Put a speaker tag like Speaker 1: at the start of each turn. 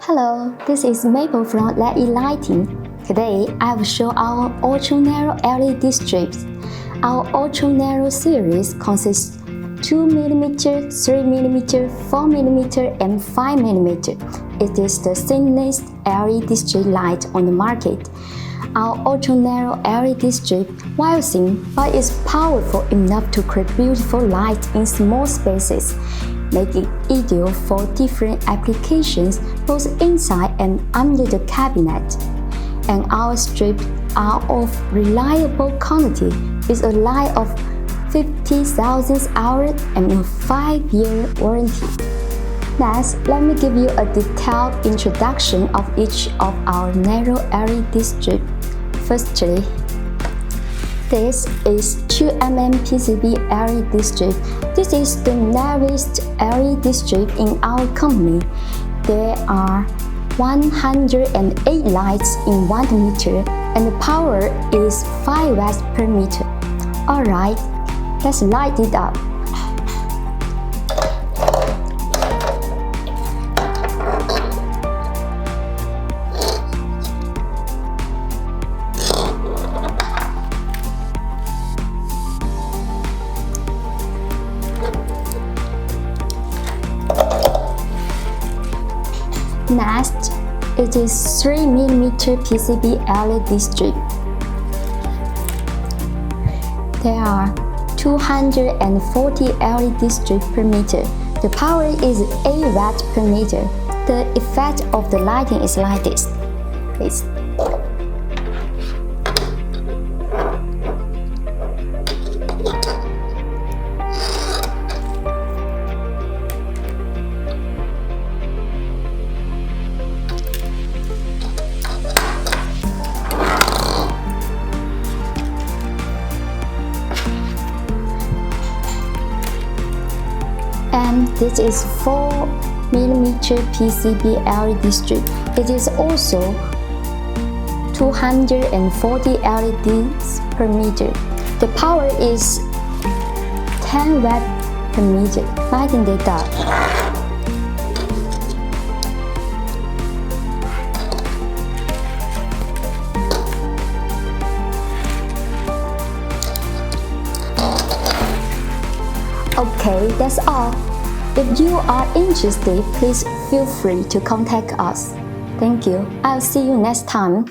Speaker 1: Hello, this is Maple from LED Lighting. Today, I will show our ultra-narrow LED strips. Our ultra-narrow series consists 2mm, 3mm, 4mm, and 5mm. It is the thinnest LED strip light on the market. Our ultra-narrow LED strip, while thin, but is powerful enough to create beautiful light in small spaces, making it ideal for different applications both inside and under the cabinet. And our strips are of reliable quality with a life of 50,000 hours and a 5-year warranty. Next, let me give you a detailed introduction of each of our narrow LED strips. Firstly, this is 2mm PCB LED strip. This is the narrowest LED strip in our company. There are 108 lights in 1 meter and the power is 5 watts per meter. Alright, let's light it up. Next, it is 3mm PCB LED strip. There are 240 LED strips per meter. The power is 8 watts per meter. The effect of the lighting is like this. And this is 4mm PCB LED strip. It is also 240 LEDs per meter. The power is 10 watts per meter. Lighting it up. Okay, that's all. If you are interested, please feel free to contact us. Thank you. I'll see you next time.